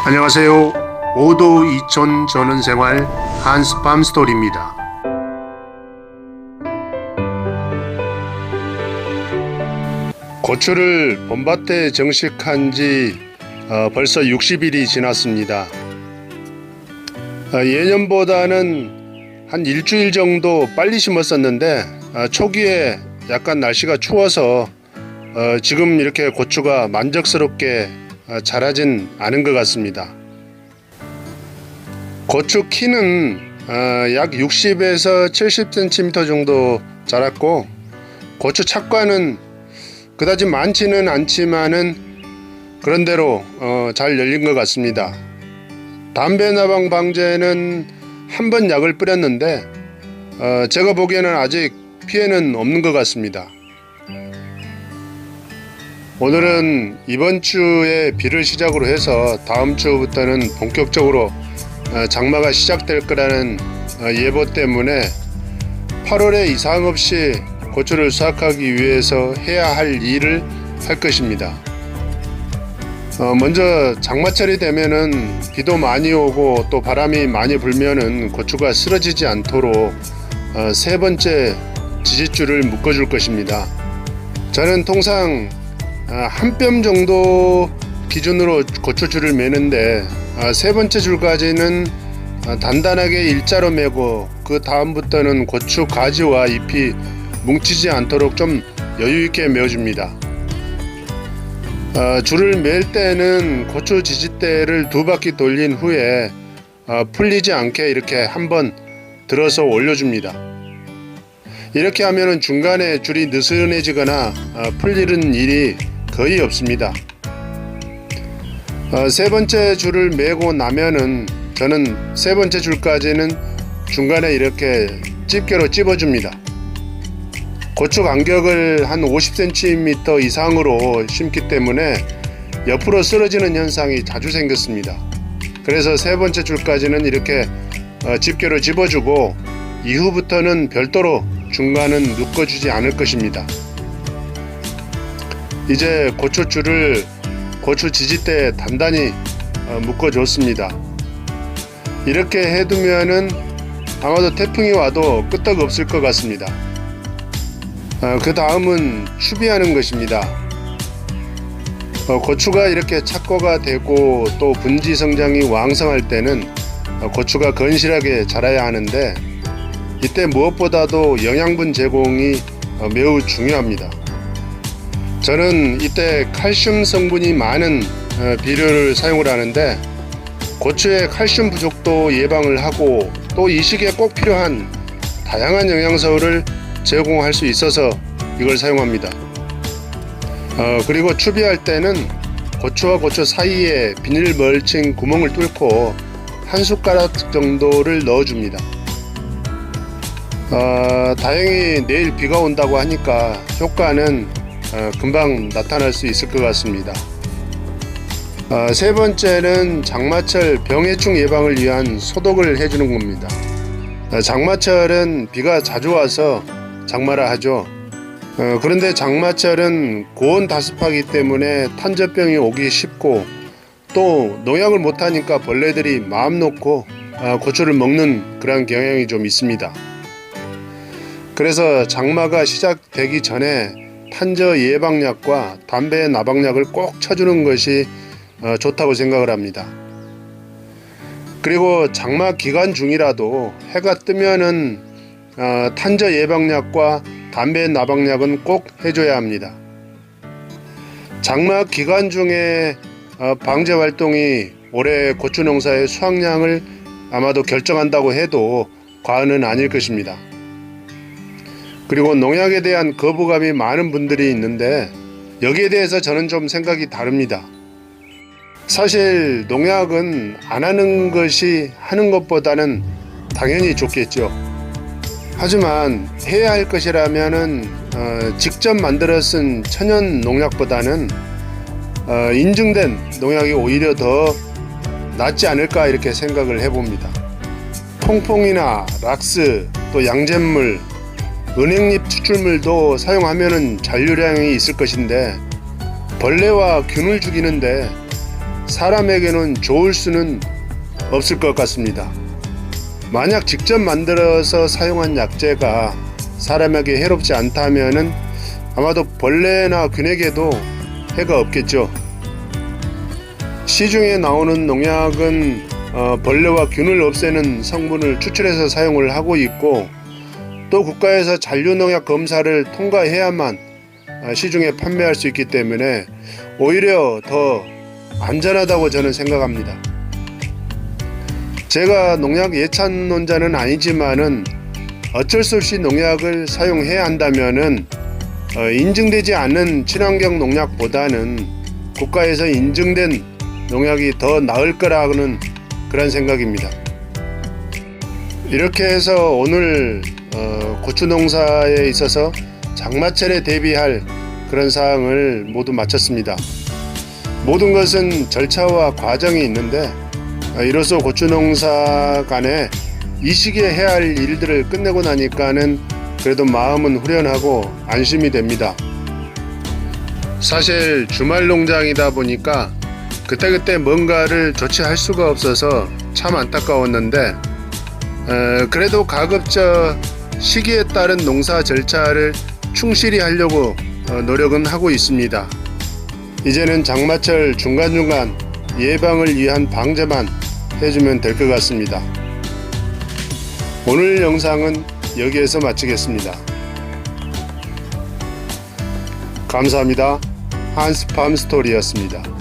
안녕하세요. 오도 이촌 전원생활 한스팜스토리입니다. 고추를 봄밭에 정식한 지 벌써 60일이 지났습니다. 예년보다는 한 일주일 정도 빨리 심었었는데 초기에 약간 날씨가 추워서 지금 이렇게 고추가 만족스럽게 자라진 않은 것 같습니다. 고추 키는 약 60에서 70cm 정도 자랐고, 고추 착과는 그다지 많지는 않지만은 그런대로 잘 열린 것 같습니다. 담배 나방 방제는 한 번 약을 뿌렸는데 제가 보기에는 아직 피해는 없는 것 같습니다. 오늘은 이번 주에 비를 시작으로 해서 다음 주부터는 본격적으로 장마가 시작될 거라는 예보 때문에 8월에 이상 없이 고추를 수확하기 위해서 해야 할 일을 할 것입니다. 먼저 장마철이 되면은 비도 많이 오고 또 바람이 많이 불면은 고추가 쓰러지지 않도록 세 번째 지지줄을 묶어줄 것입니다. 저는 통상 한 뼘 정도 기준으로 고추줄을 매는데 세 번째 줄까지는 단단하게 일자로 매고 그 다음부터는 고추 가지와 잎이 뭉치지 않도록 좀 여유있게 메어줍니다. 줄을 맬 때는 고추 지지대를 두 바퀴 돌린 후에 풀리지 않게 이렇게 한번 들어서 올려줍니다. 이렇게 하면은 중간에 줄이 느슨해지거나 풀리는 일이 거의 없습니다. 세 번째 줄을 매고 나면은 저는 세 번째 줄까지는 중간에 이렇게 집게로 찝어줍니다. 고추 간격을 한 50cm 이상으로 심기 때문에 옆으로 쓰러지는 현상이 자주 생겼습니다. 그래서 세 번째 줄까지는 이렇게 집게로 집어주고 이후부터는 별도로 중간은 묶어주지 않을 것입니다. 이제 고추줄을 고추 지지대에 단단히 묶어줬습니다. 이렇게 해두면은 아마도 태풍이 와도 끄떡없을 것 같습니다. 그 다음은 추비하는 것입니다. 고추가 이렇게 착과가 되고 또 분지 성장이 왕성할 때는 고추가 건실하게 자라야 하는데, 이때 무엇보다도 영양분 제공이 매우 중요합니다. 저는 이때 칼슘 성분이 많은 비료를 사용을 하는데, 고추의 칼슘 부족도 예방을 하고 또 이 시기에 꼭 필요한 다양한 영양소를 제공할 수 있어서 이걸 사용합니다. 그리고 추비할 때는 고추와 고추 사이에 비닐 멀칭 구멍을 뚫고 한 숟가락 정도를 넣어줍니다. 다행히 내일 비가 온다고 하니까 효과는 금방 나타날 수 있을 것 같습니다. 세 번째는 장마철 병해충 예방을 위한 소독을 해주는 겁니다. 장마철은 비가 자주 와서 장마라 하죠. 그런데 장마철은 고온 다습하기 때문에 탄저병이 오기 쉽고 또 농약을 못하니까 벌레들이 마음 놓고 고추를 먹는 그런 경향이 좀 있습니다. 그래서 장마가 시작되기 전에 탄저 예방약과 담배 나방약을 꼭 쳐주는 것이 좋다고 생각을 합니다. 그리고 장마 기간 중이라도 해가 뜨면은 탄저 예방약과 담배 나방약은 꼭 해줘야 합니다. 장마 기간 중에 방제 활동이 올해 고추 농사의 수확량을 아마도 결정한다고 해도 과언은 아닐 것입니다. 그리고 농약에 대한 거부감이 많은 분들이 있는데 여기에 대해서 저는 좀 생각이 다릅니다. 사실 농약은 안 하는 것이 하는 것보다는 당연히 좋겠죠. 하지만 해야 할 것이라면은 직접 만들어 쓴 천연 농약보다는 인증된 농약이 오히려 더 낫지 않을까 이렇게 생각을 해봅니다. 퐁퐁이나 락스, 또 양잿물, 은행잎 추출물도 사용하면은 잔류량이 있을 것인데 벌레와 균을 죽이는데 사람에게는 좋을 수는 없을 것 같습니다. 만약 직접 만들어서 사용한 약재가 사람에게 해롭지 않다면은 아마도 벌레나 균에게도 해가 없겠죠. 시중에 나오는 농약은 벌레와 균을 없애는 성분을 추출해서 사용을 하고 있고, 또 국가에서 잔류농약 검사를 통과해야만 시중에 판매할 수 있기 때문에 오히려 더 안전하다고 저는 생각합니다. 제가 농약 예찬론자는 아니지만은 어쩔 수 없이 농약을 사용해야 한다면은 인증되지 않는 친환경 농약보다는 국가에서 인증된 농약이 더 나을 거라는 그런 생각입니다. 이렇게 해서 오늘 고추 농사에 있어서 장마철에 대비할 그런 사항을 모두 마쳤습니다. 모든 것은 절차와 과정이 있는데 이로써 고추 농사 간에 이 시기에 해야 할 일들을 끝내고 나니까는 그래도 마음은 후련하고 안심이 됩니다. 사실 주말 농장이다 보니까 그때그때 뭔가를 조치할 수가 없어서 참 안타까웠는데, 그래도 가급적 시기에 따른 농사 절차를 충실히 하려고 노력은 하고 있습니다. 이제는 장마철 중간중간 예방을 위한 방제만 해주면 될 것 같습니다. 오늘 영상은 여기에서 마치겠습니다. 감사합니다. 한스팜스토리였습니다.